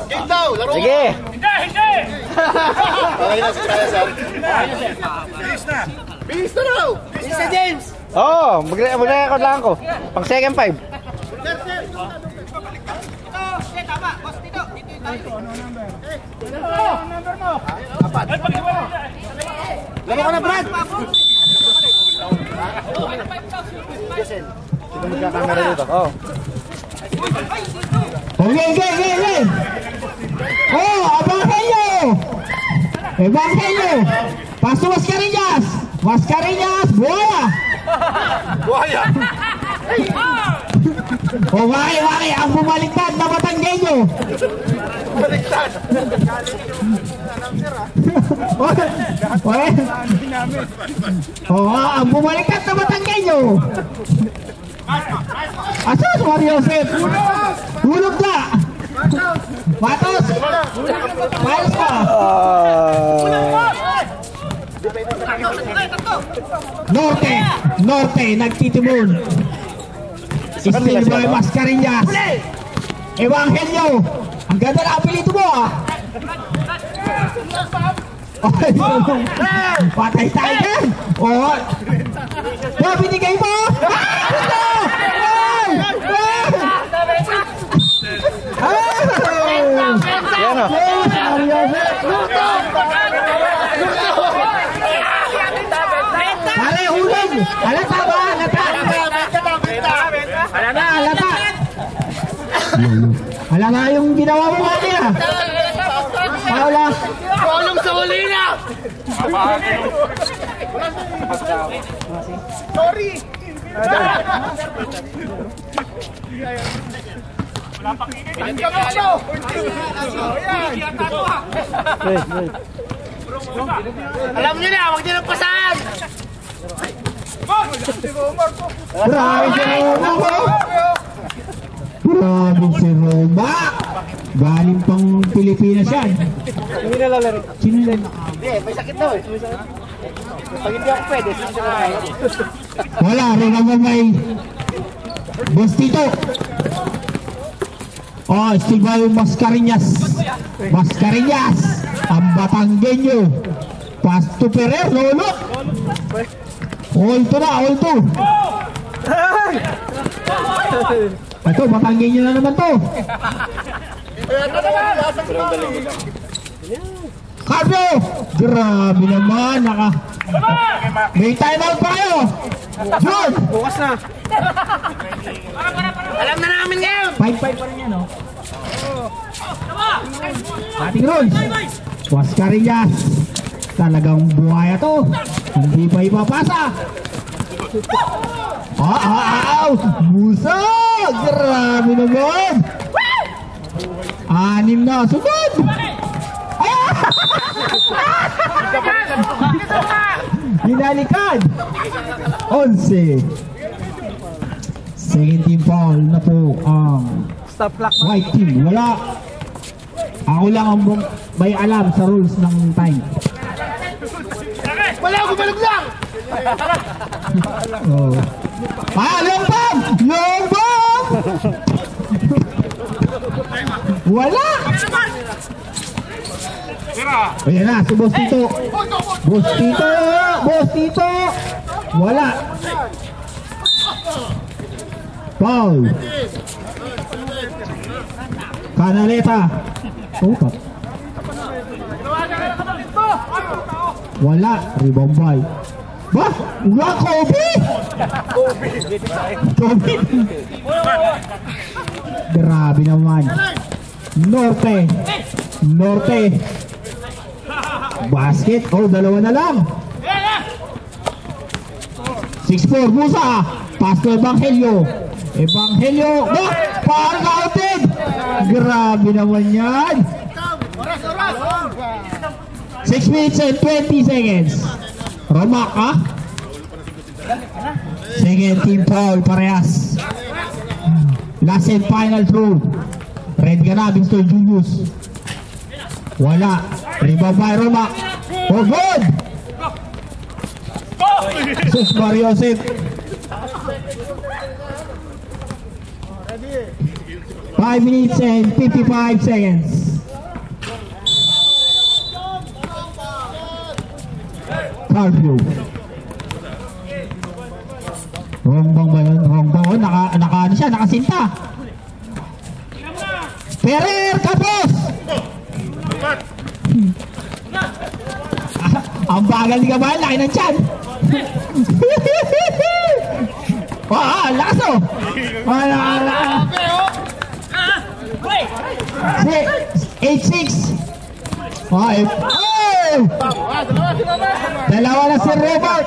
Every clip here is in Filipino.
Game daw, laro. Sige. Hindi! Okay na, kaya sir. Bilis na raw. Bilis na James. Oo, mag-record lang ako. Pang second 5. Tama, boss dito. Dito yung tayo. Ano number mo? 4. Laro ka na, Brad. Ito magkakamera dito. Oo. Okay. Oh, Evangelio. Paso Mascarillas. Buhaya. Oh, waki, ang bumaliktad na Batanggenyo. Baliktad. Ang bumaliktad na Batanggenyo. Asos, Mario Joseph. Hulog na. Patos. Miles pa. Norte, nagtitimon. Still by Mascarillas. Evangelio. Ang ganda na apelito mo ah. Patay tayo yan. Binigay mo. Yan o. Pare, hulog. Halata ba? Hala na yung ginawa mo kanina. Paula. Tulong sa huli na. Sorry. Wala pang init. Alam nyo na, huwag nyo nang pasahan. Grabe si Roma. Galing pang Pilipinas yan. Hindi na lalaro. Sino yan? Hindi, may sakit daw eh. Pag hindi ako pwede, Wala, rin naman may Bostito. Still by Mascarillas. Ang Batanggenyo. Pasto Ferrer, lolo. All to. Ito, Batanggenyo na naman to. Carpio! Grabe naman, may time out pa kayo. George! Bukas na. alam na namin ngayon. 5-5 pa rin yan, oh. Ating rolls. Mascarillas. Talagang buhaya to. Hindi pa ipapasa. Musa! Grabe naman. 6 na. Sunod! Hinalikad. 11. Second team foul na po ang Stop clock. white team. Wala. Ako lang ang may alam sa rules ng time. Wala ako balog lang. Long bomb! Wala! Ayan na, si Bostito. Wala. Foul. Canaleta. Wala. Rebound by. Kobe! Grabe naman. Norte. Basket. Dalawa na lang. 6-4. Musa. Pass to Evangelio. Far counted. Grabe naman yan. 6 minutes and 20 seconds. Romak, ha? Second team foul, parehas. Last and final throw. Red ka na, Mr. Julius. Wala. Rebound by Romak. Good! Sus Mario Joseph. 5 minutes and 55 seconds. Carview. Rongbang ba yun? Rongbang. Oh, ano siya? Nakasinta. Ferrer Capos. Ang bagal ni Kabayan. Laki ng tiyan. Lakas o. 8-6. Dalawa na si Robert.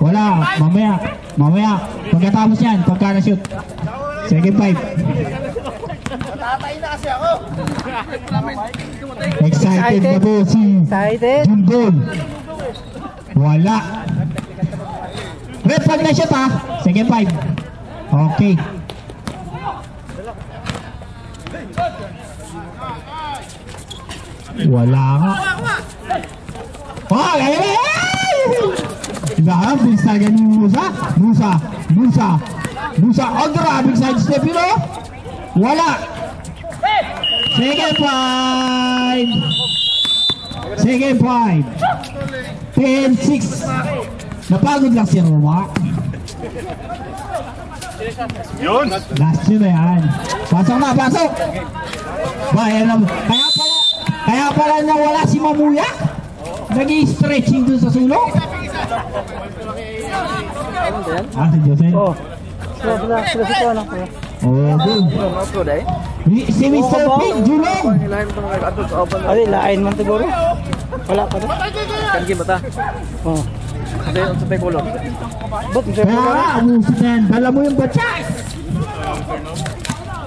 Wala, mamaya pagkatapos yan, pagka na-shoot second 5. Tatay na kasi ako. Excited na po si Junbon. Wala. Red flag na shot ha, second 5. Okay. Wala nga. Diba? Bilis talaga ni Musa. Oh, grabing side step yun oh. Wala. Second 5. 10-6. Napagod lang si Roma. Yun. Last yun na yan. Pasok. Bayan naman. Kaya pala nawala si Mamuya. Nag-i-stretching dun sa sulong. Si Jose. Sila si ano. Dun. Si Mr. Pink, Julong. Ay, lain man siguro. Wala pa doon. Kanji ba ta? Oo. Sa may kulong. Ba't yung Kaya amusin na yan. Dala mo yung batya.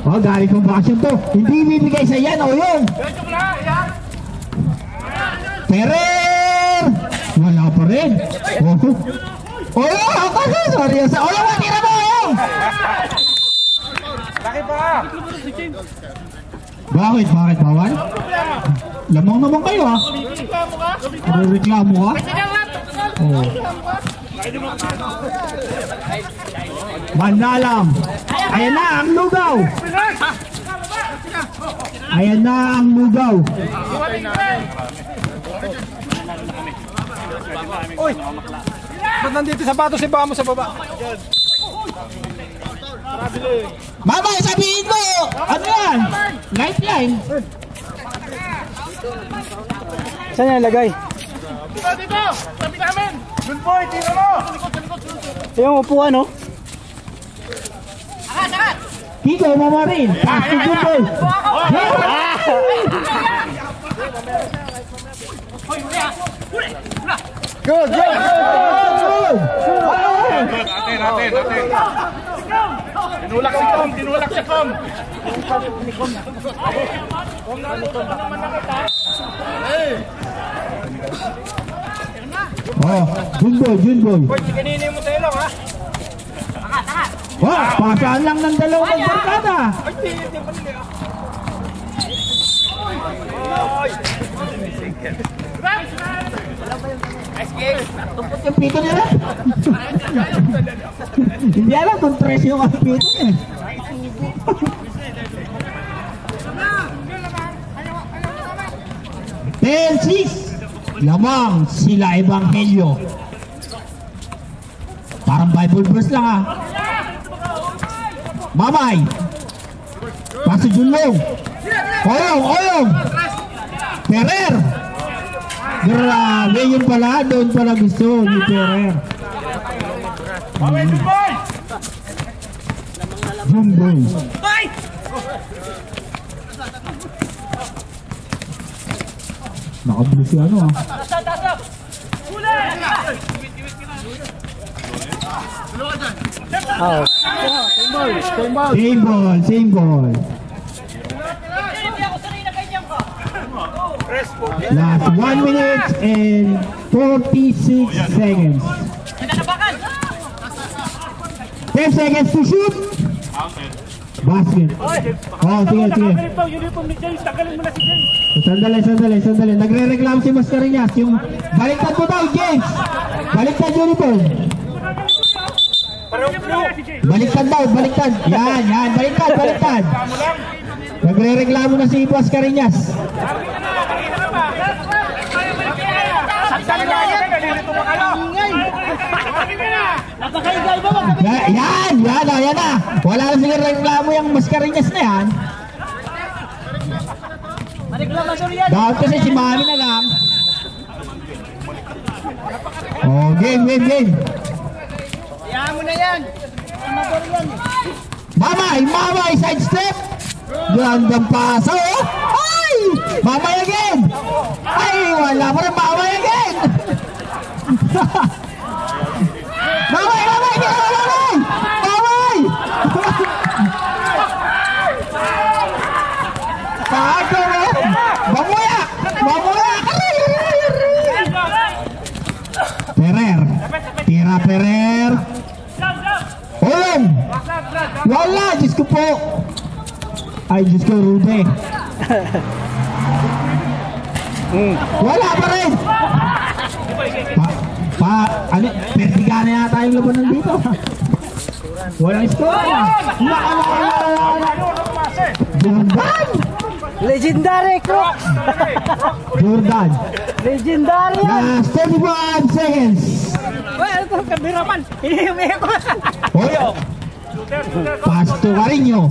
Galing kong bakasyon to. Hindi bibigay sa yan. Yun. Ferrer. Wala pa rin. Sorry. Tira mo. Bakit bawal? Lamang naman kayo ha. Reklamo ka? Mandalam. Ayan na ang lugaw. Uy! Ba't nandito sapatos si Bamo sa baba? Mama, sabihin mo! Ano yan? Lifeline? Saan niya ilagay? Dito! Tabi namin! Good boy! Tira mo! Yung upuan no? Tito, mama rin. Pass to Jumbo. Good! Natin! Tinulak si Kom! Junboy. Boy, kanina mo tayo lang ha? Pasaan lang ng dalawang barkada. Tumpot yung pito nila. Hindi alam kung 3 yung ang pito eh. Lamang sila Ebanghelyo. Parang Bible verse lang ha. Mamay. Paso Junlong. Oyong. Ferrer. Grabe yun pala. Doon pala gusto ni Ferrer. Jumboy. Nakabili si ano ha. Same ball. Last 1 minute and 46 seconds. 10 seconds to shoot. Basket. Sige. Uniform ni James, tagalin mo na si James. Sandali. Nagre-reklamo si Mascarinas. Yung baliktad mo daw, James. Baliktad uniform. Baliktad daw, baliktad. Yan, baliktad. Nagre-reklamo na si Boss Cariñas. Yan na. Wala na silang reklamo yung Boss Cariñas na yan. Dahil kasi si Mami na lang. Oh, game. Kaya mo na yan. Mamay, side step. Gandang pasa, oh. Ay! Mamay again. Ay, wala pa rin Mamay again. Mamay! Pago, oh. Mamuya! Ferrer. Olong! Wala! Diyos ko po! Ay, Diyos ko, Rude. Wala pa rin! Ano? Pertigana yata yung labanan dito. Walang score! Jordan! Legendary Crook! Jordan! Legendary yan! Last 31 seconds! Well, ito ang kameraman! Hinihimik ko! Oyo! Pasto Carino!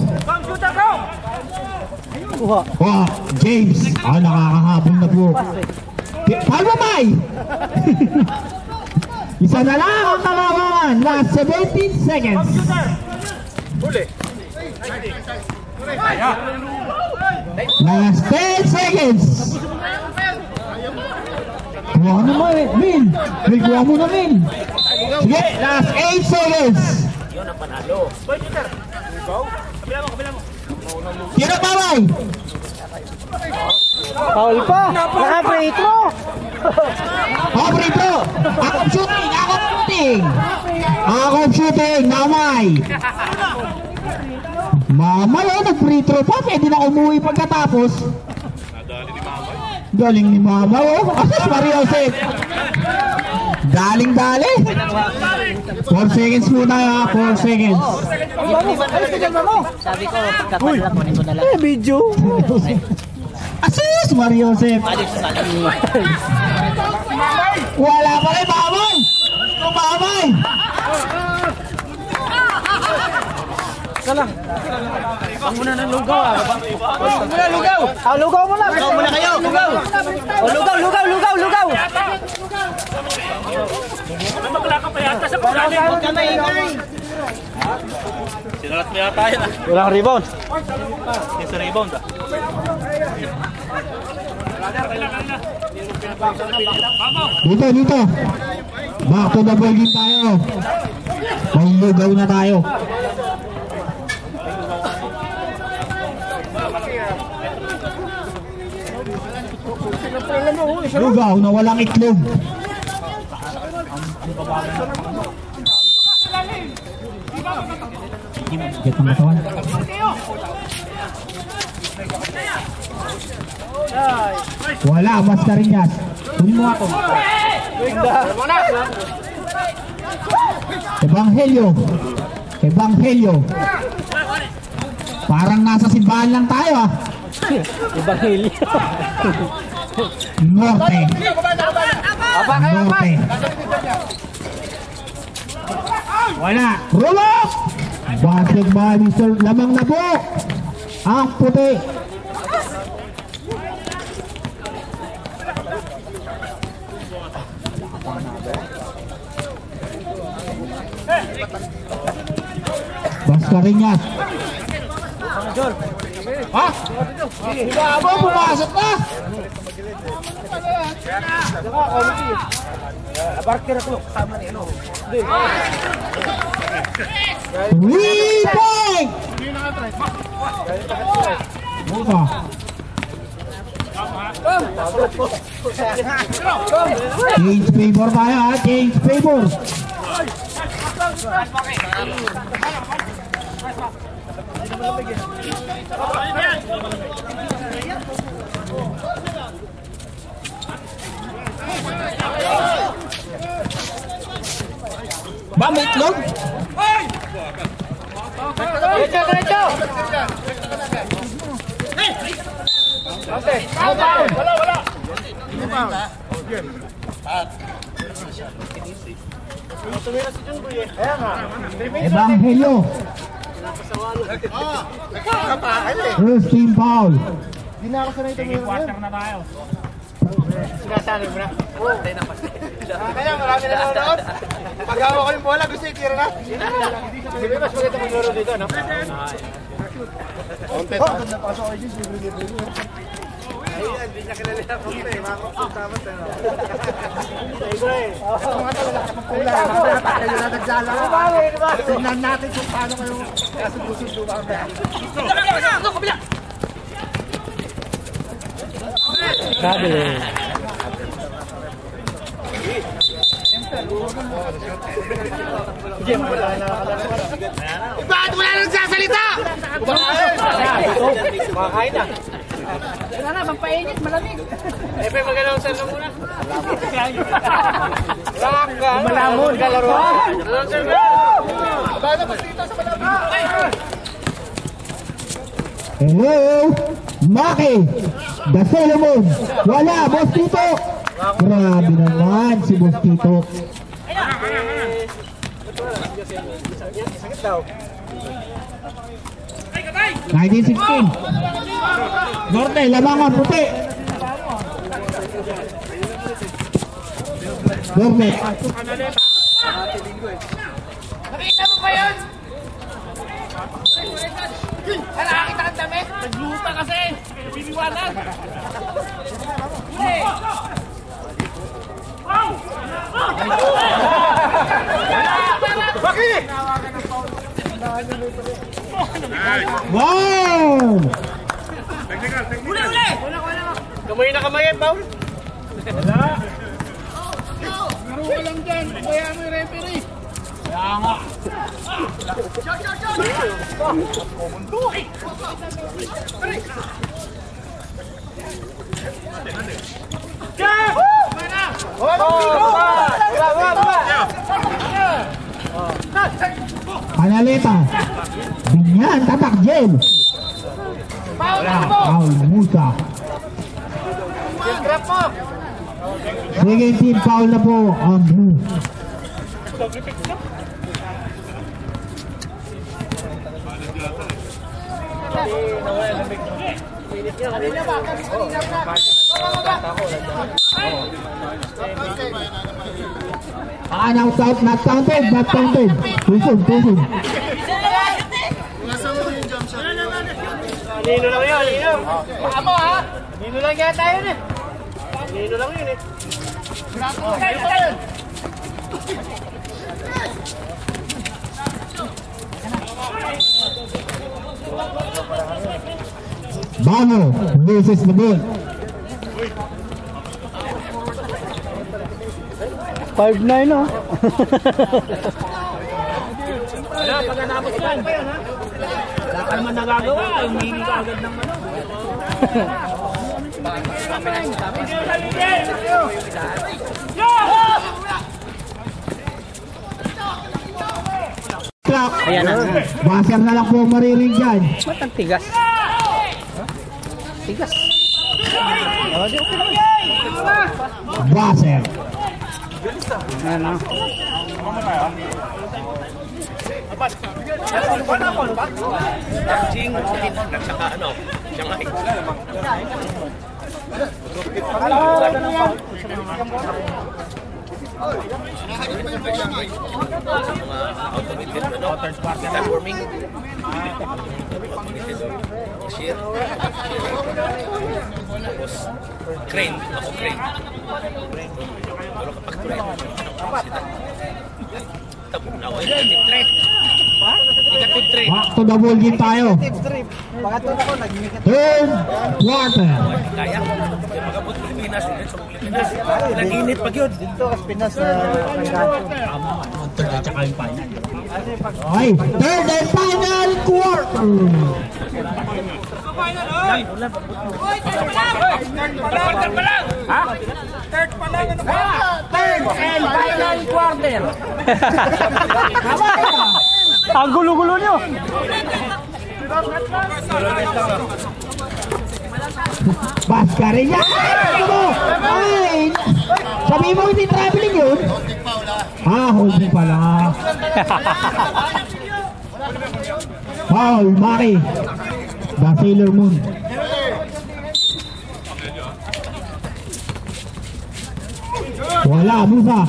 Oh, James! Nakakahabol na po. Palmamay! Isa na lang ang kalaban! Last 17 seconds! Last 10 seconds! Kuha ka naman eh! Min! Kuha mo na, Min! Sige! Last 8 seconds! Yun ang panalo! Tira Mamay! Paul pa! Naka-free throw! Free throw! Ako shooting! Mamay! Mamay, nag-free throw pa. Pwede na umuwi pagkatapos. Galing ni Mamay, oh. Asus Mario Joseph. Daling-dali. 4 seconds muna, 4 seconds. Sabi ko, pagkapala ko nito na lang. Video. Asus Mario Joseph. Wala pa rin, Mamay. Mamay. Salang. Ang muna ng lugaw, ah. Lugaw. Lugaw muna. Lugaw muna kayo. Lugaw. Lugaw. Maglaka pa yata sa pagkain. Huwag ka maingay. Sinalat mo yata yan, ah. Walang rebound. Yung sa rebound, ah. Dito. Back to the ball game tayo. May lugaw na tayo. Lugaw na walang itlog. Get ang katawan. Wala, mas ka rin yan. Kunin mo ako. Ebanghelyo. Parang nasa simbahan lang tayo, ah. Ebanghelyo. Norte. Wala. Rumok! Basket by Mr. Lamang na po. Ang puti. Bascariñas. Ha? Iba pumasok na. Barker ako kasama ni ano. 3 point. Change favor tayo, ha? Change favor. Ba, may itlog? Diretso! Wala. Evangelio. First team foul. Sinasabi mo na. Kaya marami na nanonood. Pag hawak ko yung bola, gusto yung tira na. Siyempre, mas maganda maglaro dito, no? Hindi niya kilala ako eh. Makakapagtamat eh. Tingnan natin kung paano kayo kasusundo kami. Sabi. Bakit wala nang sasalita? Makakain na. Wala na, pampainit, malamig. Eh, may magalaw sa lang muna. Malamon. Galaro. Hello. Maki. The Solomon. Wala. Boss Tito. Grabe naman si Boss Tito. 1916. Norte, labangan puti. Norte. Nakita mo ba yun? Nakakita kang dami? Naglupa kasi. Biniwanan. Hindi. Bakit? Wow! Uli! Kamay na kamay, Paul. Laro ka lang dyan. Kaya mo yung referee. Panaleta. Binyan, tatak, Jen. Paul Musa. Second team foul na po ang Blue. Not counted, not counted. Tusun. Nino lang yun, Nino. Baka mo, ha? Nino lang yata yun eh. Nino lang yun eh. Bango versus the ball. 5-9 no? Wala, pagkatapos yan. Wala ka naman nagagawa. Humingi ka agad ng ano. Ayan na. Baser na lang po ang mariring dyan. Ba't ang tigas? Tigas. Oh, di okay naman. Baser. Ayan na. Jing, nagsaka ano, Shanghai. Automated ano, time warming. Cashier. Tapos, crane. Ako crane. Wala kapag crane. Tapos na ako, negative 3. Negative 3. Back to the ball din tayo. Third quarter. Kaya, magabot Pilipinas, ulit sa Pilipinas. Nag-init pag yun. Okay, third and final quarter. Third and final quarter. Ang gulo-gulo nyo. Mascareñas! Ay! Sabi mo hindi traveling yun? Holding pala. Foul, Maki. The Sailor Moon. Wala, Musa.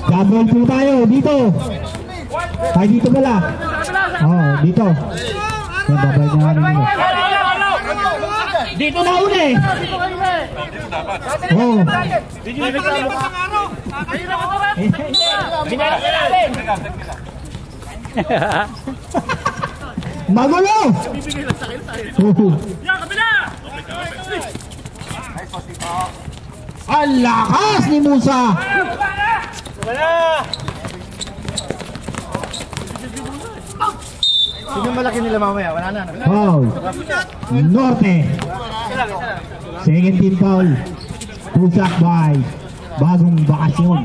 Double po tayo, dito. Ay, dito pala. Dito. Babay na namin mo. Dito na uli. Magulo. Ang lakas ni Musa. Sino malaki nila mamaya? Wala na. Foul. Norte. Second team foul. Pusak by Bagong Bakasyon.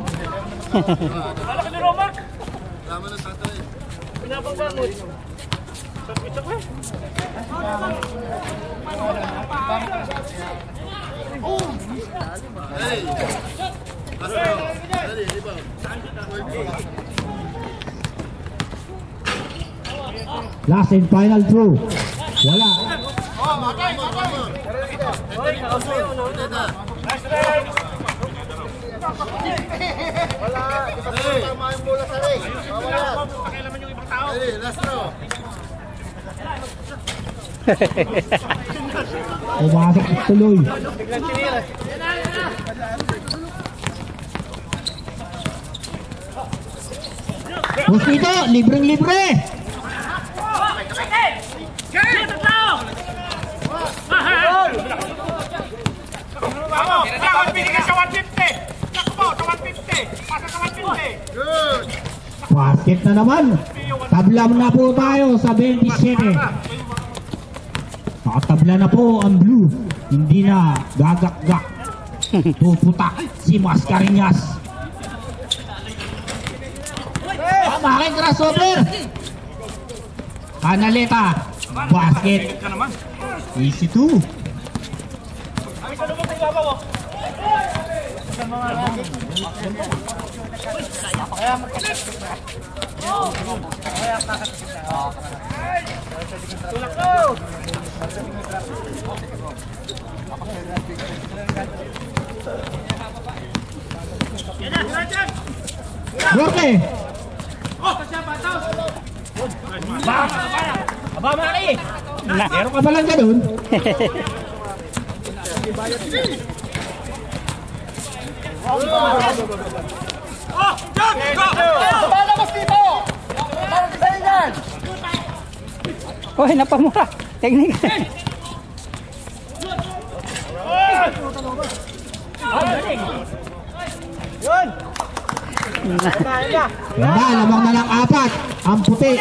Last and final throw. Wala. Pumasok tuloy. Mosquito, libreng-libre. Basket na naman. Tabla na po tayo sa 27. Nakatabla na po ang blue. Hindi na gagak-gak. Puputak si Mascareñas. Making crossover. Canaleta. Basket. Easy 2. Norte. Aba, Maki! Meron ka ba lang ganun? Palabas dito! Parang kasayin yan! Hoy, napamura. Teknik. Yun! Ganda, lamang na lang 4. Ang puti.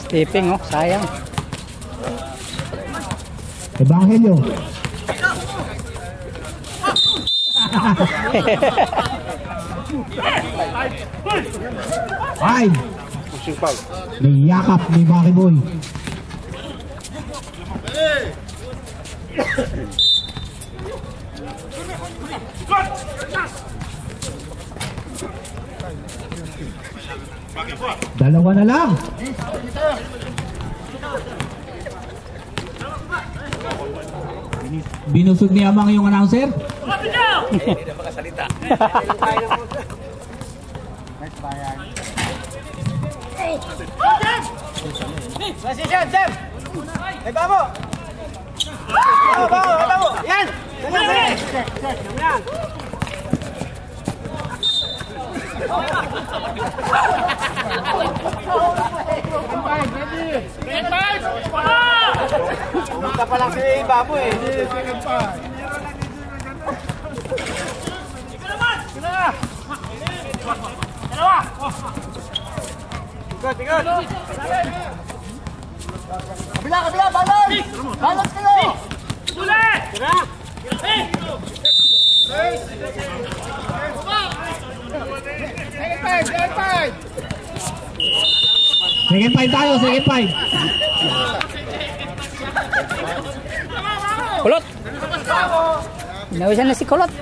Stepping, oh, sayang. Evangelio. Ay! Niyakap ni Maki Boy. Dalawa na lang. Binusog ni Amang yung announcer. Hindi na makasalita. Position, Jeff! Ay, babo! Babo! Yan! Yan! Pumunta pa lang si Babo eh. Second five. Kabila, balance! Balance kayo! Second five tayo, second five. Kulot! Nawisan na si Kulot.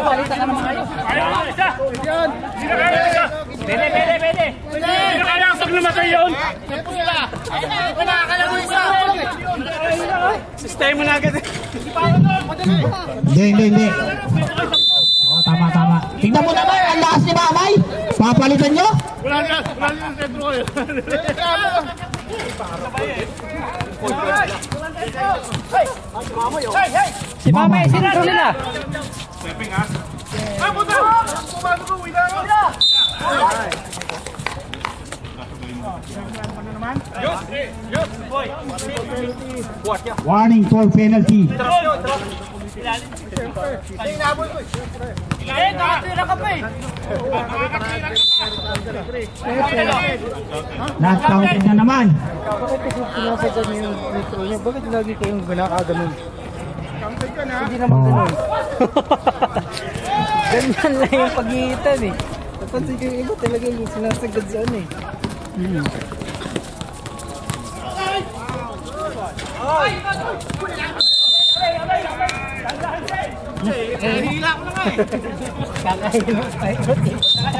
Palitan na naman kayo. Pwede. Hindi na kailangan sa lumatay yun. Sistema na agad. Hindi. Oh, tama. Tingnan mo naman, ang lakas ni Mamay. Papalitan nyo? Wala niya sentro ko yun. Si Mamay, sintro nila. Warning for penalty. Last counting na naman. Sinasadya niyo yung intro niyo. Bakit lagi kayong ginakaganon? Hindi naman ganun. Ganyan lang yung pag-iitan eh. Napansin ko yung iba talaga yung sinasagad sa ano eh.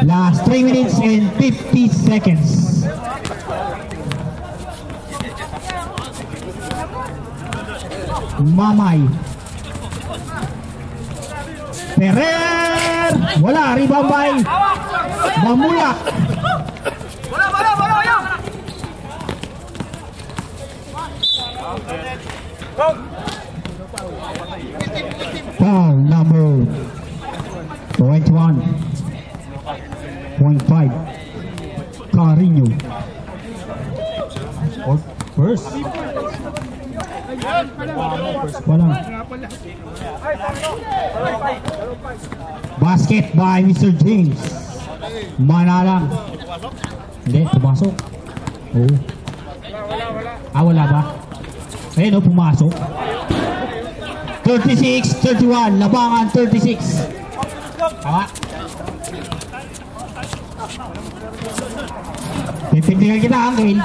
Last 3 minutes and 50 seconds. Mamay. Ferrer. Wala, rebound by Mamulak. Foul number 21.5 Carino. First. Walang. Basket by Mr. James. Manalang. Hindi, pumasok. Oh. Wala ba? Ayun, pumasok. 36-31, labangan 36. Tama. Pipindigan kita, Angel.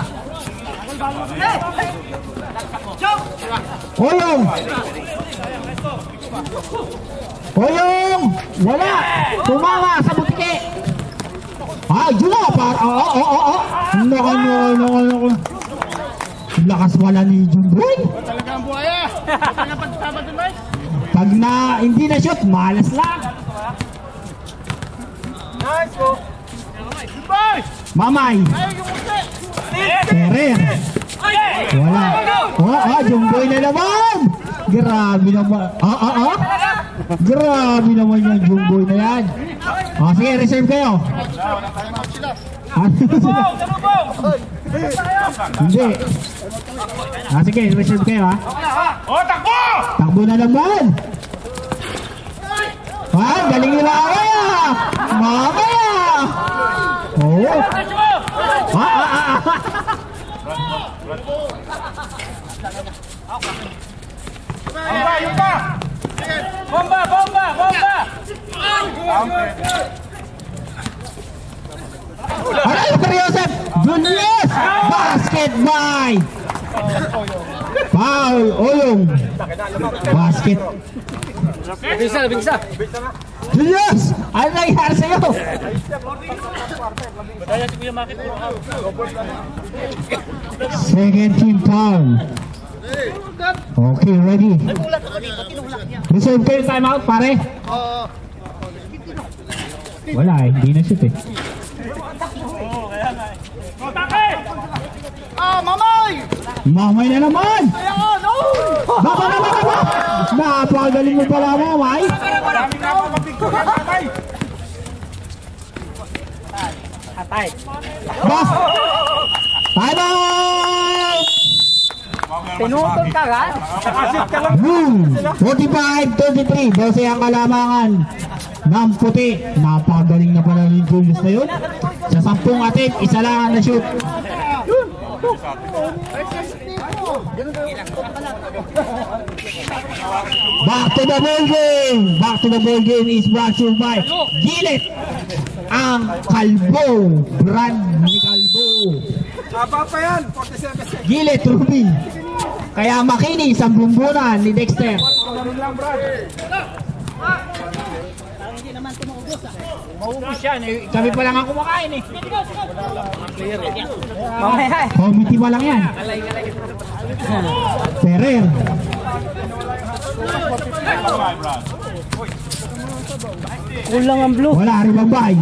Oyong! Oyong! Wala! Tumama sa butike! Yun na! Nako. Lakas wala ni Jumboy. Talaga ang buhaya. Pag na hindi na shoot, malas lang. Nice go. Mamay. Ferrer. Wala. Jumboy na naman. Grabe naman. Grabe naman yung Jumboy na yan. Sige, reserve kayo. Hindi. Sige, reserve kayo ha. Takbo! Takbo na naman. Galing nila Mamaya. Yung pa! Bomba! Sir Joseph Julius. Basket by Paul Oyong. Basket. Bisa. Julius, ano nangyari sa'yo? Second team foul. Okay, ready. Reserve kayo timeout, pare. Wala hindi na shoot eh. Mamay na naman! Baba! Napakagaling mo pala, Mamay! Time out! Pinutol ka ga? 45-33, 12 ang kalamangan ng puti. Napagaling na pala ni Julius na yun. Sa 10 attempt, isa lang ang na-shoot. Back to the ball game. Back to the ball game is brought to you by Gilet. Ang Kalbo. Brand ni Kalbo. Haba pa yan, 47 Gilet Ruby. Kaya makinis ang bumbunan ni Dexter. Maubos yan eh. Kami pa lang ang kumakain eh. Mamaya. Committee pa lang yan. Ferrer. Kulang ang blue. Wala rin babay.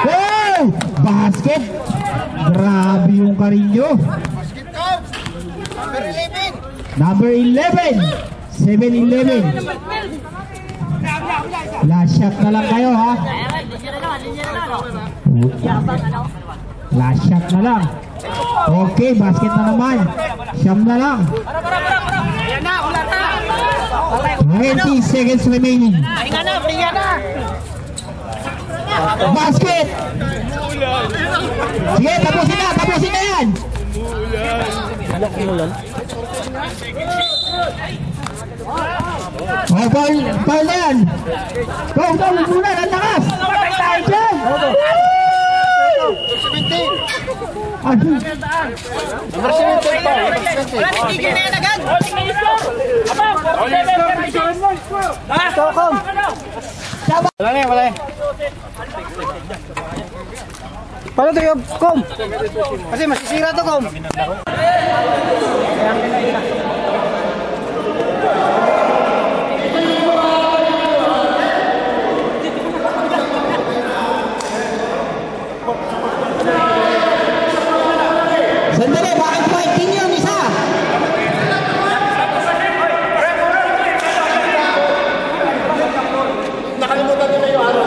Oh! Basket. Grabe yung Carino. Number 11. 7-11. Last shot na lang kayo ha. Last shot na lang. Okay, basket na naman. Siyam na lang. 20 seconds remaining. Basket. Sige, tapusin na yan. Anak umulan. Oh, foul na yan. Go, muna, ang lakas. Patay tayo dyan. 17. Ano? Number 17 pa. Wala natigil na yan agad. Kom. Wala. Paano ito yung Kom? Kasi masisira ito Kom. Sandali, bakit point din yung isa? Nakalimutan nyo na yung araw.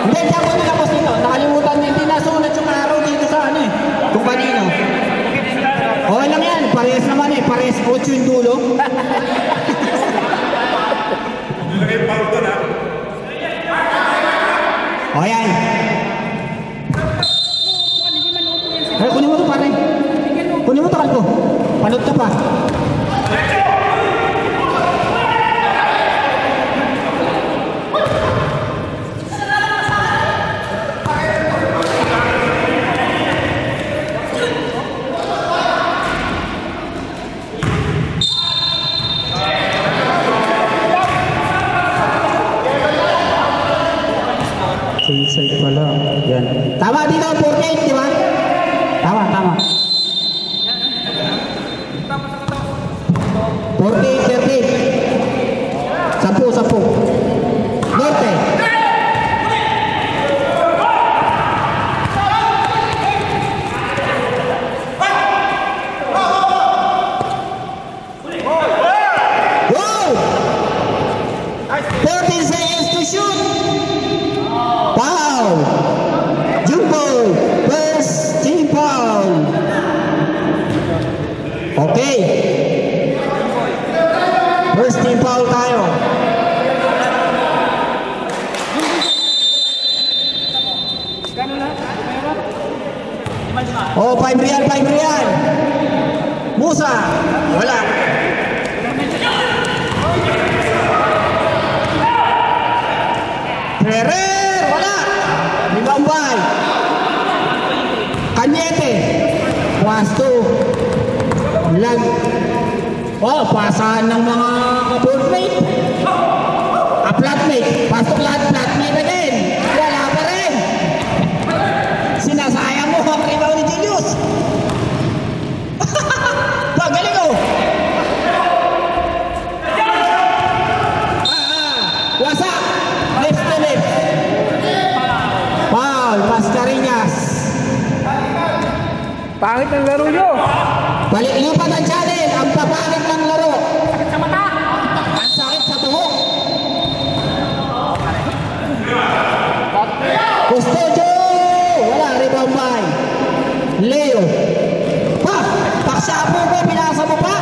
Hindi, siya po nilapos dito. Nakalimutan din, hindi nasunod yung araw dito sa ano eh. Kung kanino. Okay lang yan, parehas naman eh. Parehas 8 yung dulo. O yan. Eh, kunin mo ito pare. Kunin mo ito kalbo. Panot ka pa. Inside pala. Yan. Tama dito, 48, di ba? Tama. 48, 13. 10. Norte. Wow! 14 seconds to shoot. Foul! Jumbo! First team foul! Okay. First team foul tayo. Oh, 5 real. Musa! Wala. Ferrer! Wala! Libambay! Cañete! Puasto! Lag! Oh, pasahan ng mga ka-boardmate! Flatmate! Pasok lahat flatmate again! Wala pa rin! Sinasayang mo ang rebound ni Julius! Pagaling ko! Wasak! Left to left! Foul! Pascarinas! Pangit ang laro nyo. Lipat ang channel! Ang papangit ng laro! Sakit sa mata! Ang sakit sa buhok! Custodio! Wala, rebound by Leo. Pa! Paksapo ko, pinasa mo pa!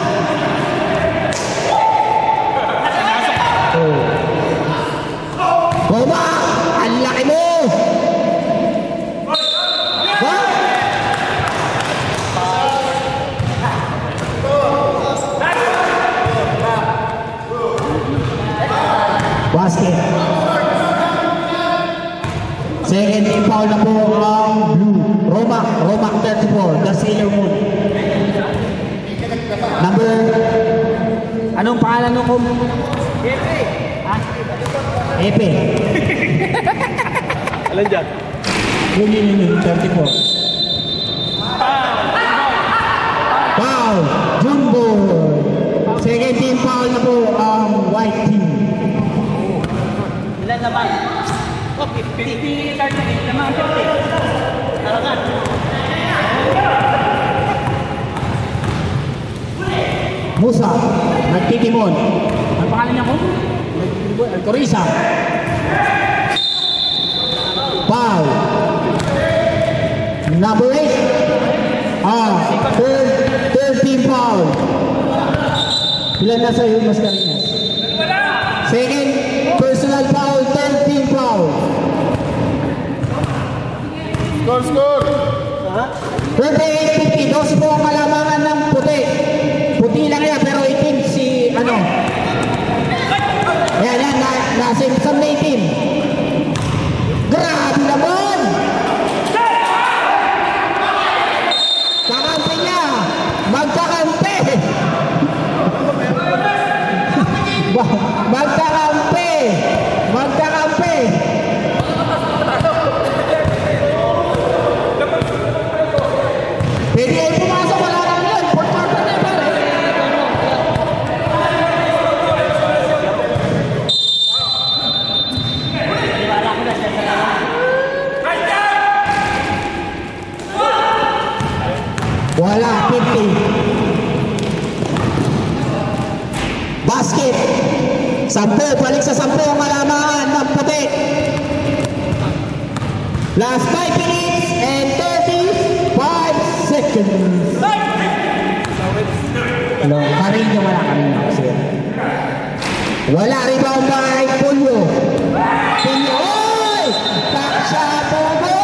Second team foul na po ang blue. Romac 34, the Sailor Moon. Number, anong pangalan nung kum? Epe. Ha? Epe. Alam dyan? Yun, 34. Foul, Jumbo. Second team foul na po ang white team. Ilan naman? Oh, 50 card naman. 50. Tarangan. Musa, nagtitimon. Ang pangalan niya ko? Alcoriza. Foul. Number 8. Third team foul. Ilan na sa'yo, Mascareñas? Second personal foul, third team foul. Score! 28-50, 12 po ang kalamangan ng puti. Puti lang yan, pero itim si ano. Yan, nasimsam na itim. Grabe naman! Kakampi niya! Magkakampi! Magkakampi! Magkakampi! Pwede ay pumasok, wala lang yan. Portata na pare. Wala, 50. Basket. 10, balik sa 10 ang malamaan ng puti. Last 5 minutes and 35 seconds. Hello, Carino, wala kami na kasi. Wala, rebound by Pulyo. Oy! Taksha po mo!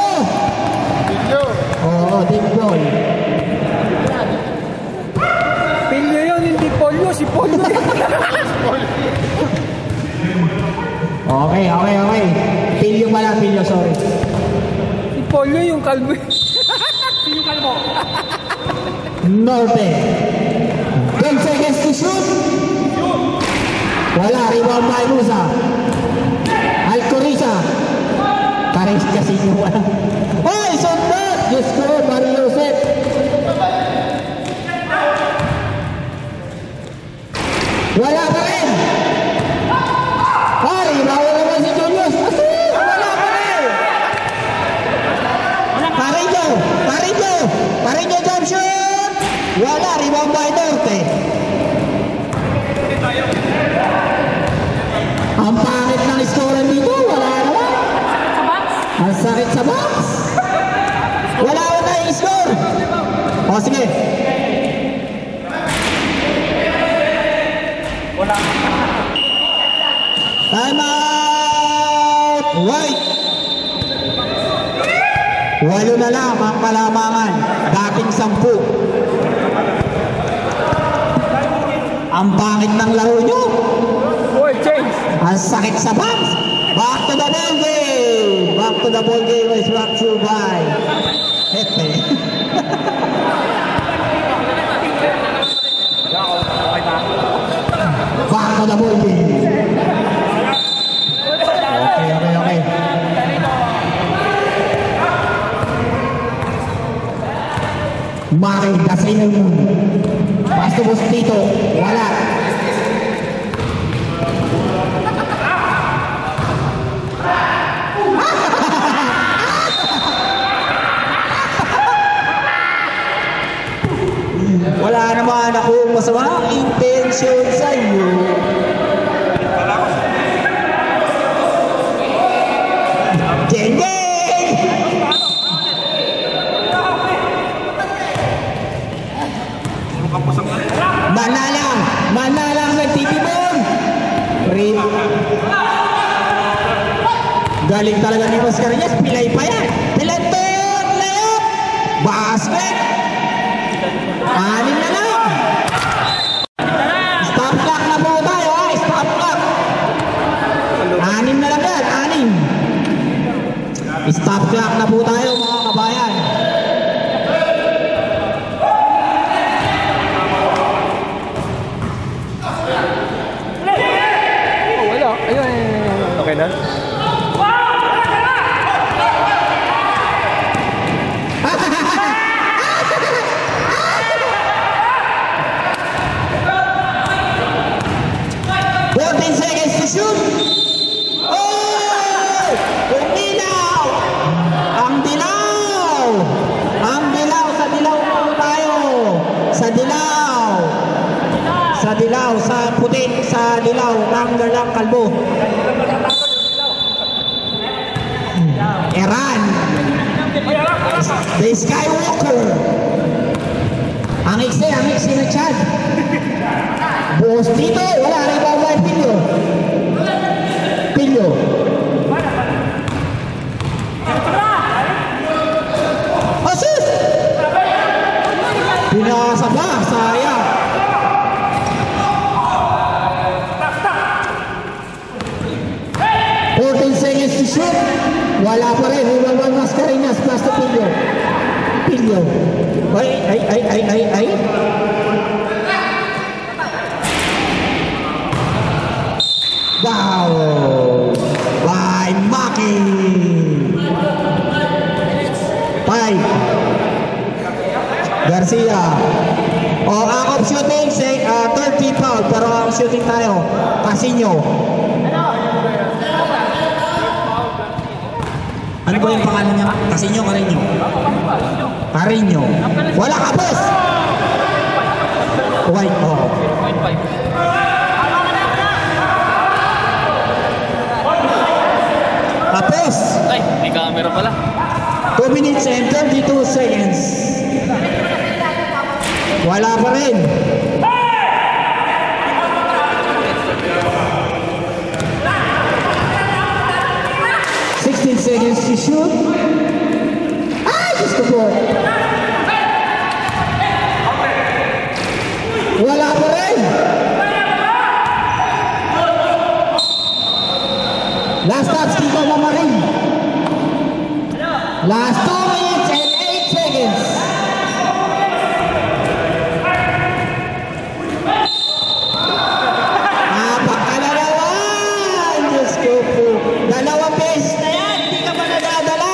Oo, deep ball. Pilyo yun, hindi polyo. Si polyo. Okay. Pilyo pala, Pilyo, sorry. Si polyo yung kalbo. Sino kalbo? Norte. 10 seconds to shoot. Wala, rebound by Musa. Alcoriza. Pares kasi yung wala. Hoy, sundot! Diyos ko, Mario Josep. Wala pa rin. Ay, bawal naman si Julius. Wala pa rin. Parinyo, jump shot. Wala, rebound by Norte. Ang pangit ng scorer dito, wala naman. Ang sakit sa box. Wala na yung score. O sige. Time out. Right. 8 na lang ang kalamangan. Dating 10. Ang pangit ng laro nyo. Boy, change. Ang sakit sa box. Back to the ball game. Back to the ball game is brought to you by Hepe. Back to the ball game. Okay. Mari, dasay na yun. Pasto mo dito. Wala. Wala naman akong masamang intensyon sa iyo. Geng-geng! Manalang nagtitibon. Galing talaga ni Mascareñas, pilay pa yan. Pilanton, layup, basket. 6 na lang. Stop clock na po tayo, ha? Stop clock. 6 na lang yan, 6. Stop clock na po tayo mga kabayan. Oh, wala. Ayun. Okay na? Shoot! Oh! Ang dilaw! Ang dilaw! Ang dilaw! Sa dilaw po tayo! Sa dilaw! Sa dilaw! Sa puti! Sa dilaw! Langgar lang kalbo! Eran! The Skywalker! Ang iksi na Chad! Buhos dito! Wala! Rebound Pilyo! Pilyo. Asus! Pinasa ba? Sayang. Seconds to shoot. Wala pa rin. Huwag Mascarenas plus to Pilyo. Pilyo. Ay. Wow! By Maki! 5 Garcia. Oh, ang shooting, 30 foul, pero ang shooting tayo, Casino. Ano ba yung pangalan niya? Casino, Carino. Wala ka, boss! White, oh. Tapos! Ay, may camera pala. 2 minutes and 32 seconds. Wala pa rin. Seconds to shoot. Ay, gusto ko. Wala pa rin. Last touch, Kiko Mamarin. Last 2 minutes and 8 seconds. Napakalalawan! Diyos ko po. 2 beses na yan. Hindi ka pa nadadala.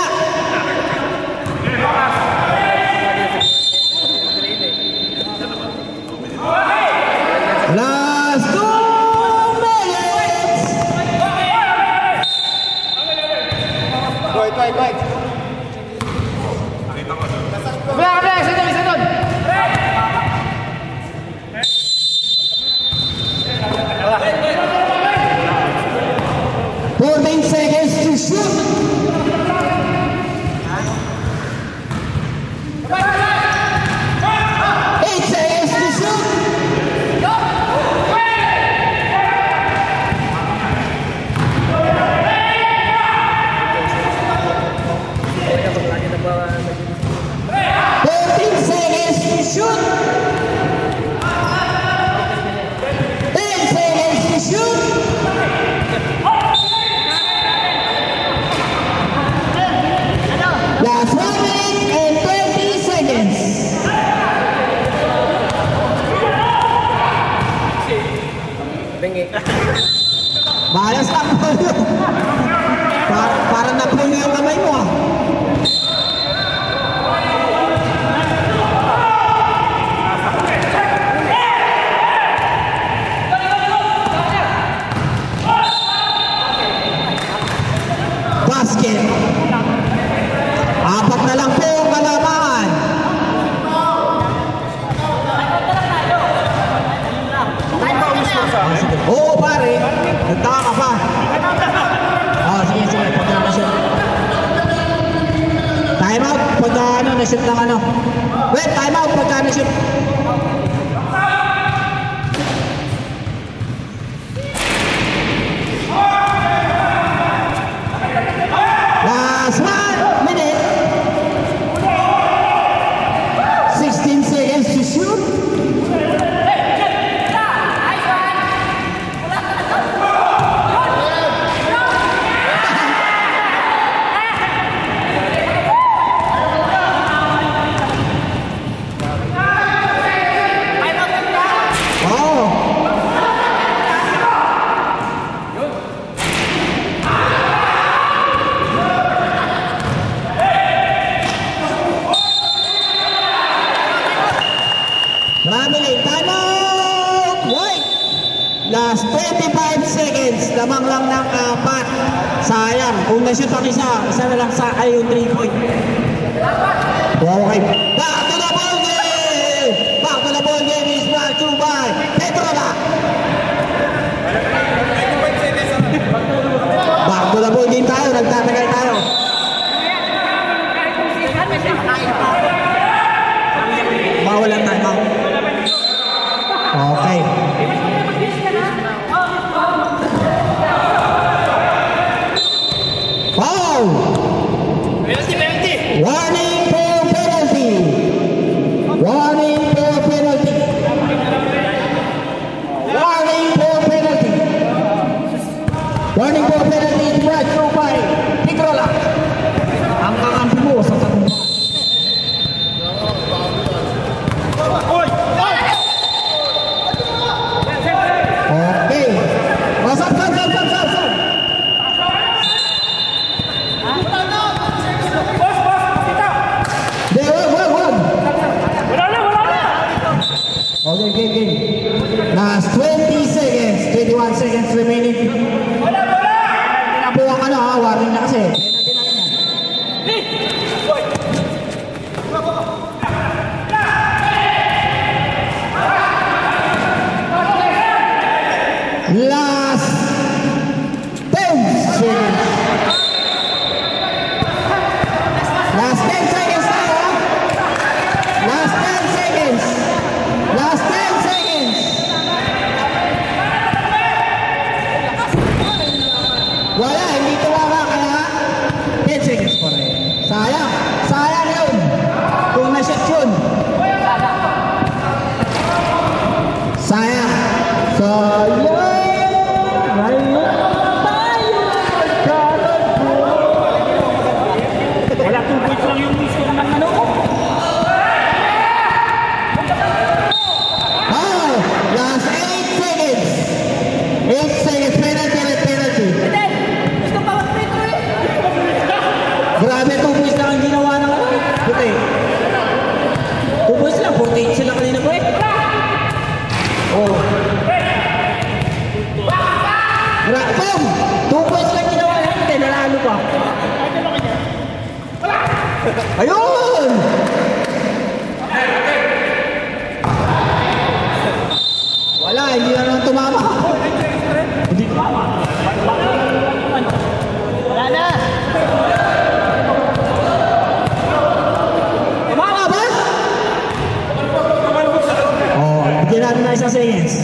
Last 2 minutes. Wait. Isa doon. 14 seconds to shoot. 8 seconds to shoot. Malas lang po yun. Para napuno yung kamay mo ah. Basket. 4 na lang po ang kalamangan. Oo pare, nagtaka ka pa. Sige, pagka na-shoot. Time out, pagka na-shoot lang ano. Wait, time out, pagka na-shoot. Last 1 minute. 16 seconds to shoot. shoot ang isa na lang sa ay yung 3 point. Okay. Back to the ball game! Back to the ball game is brought to you by Petrola. Back to the ball game tayo, nagtatagay tayo. Mawalan time out. Okay. Foul! Warning for penalty! Warning for penalty! Warning for penalty! Warning for penalty is brought to you by Pigrola. Ang kakampi mo sa satumba. Okay. Stop. Okay, game. Last 20 seconds, 21 seconds remaining. Pinabuhan ka na ha, warning na kasi. Last 10 seconds. Last 10 seconds tayo ha. Last 10 seconds. Last 10 seconds. Wala, hindi tumama kaya 10 seconds pa rin. Sayang. Sayang yun. Kung na-shot yun. Sayang. Sayang. Wala 2 points lang yung score ng ano. Last 8 seconds. 8 seconds. Penalty. Gusto pa mag-petro eh. Grabe, 2 points lang ang ginawa ng ano. Puti. 2 points lang. 48 sila kanina po eh. Oh. Boom! 2 points lang ginawa ng puti. Nalalo pa. Ayun! Wala, hindi na naman tumama. Hindi tumama. Wala na. Tumama ba? Oh, bigyan natin na isang seconds.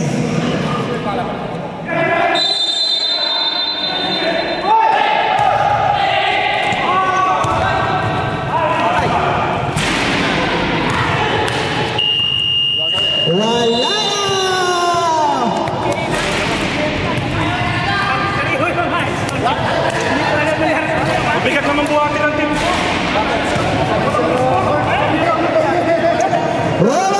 Wala! Bigat naman buhatin ng team ko. Oh!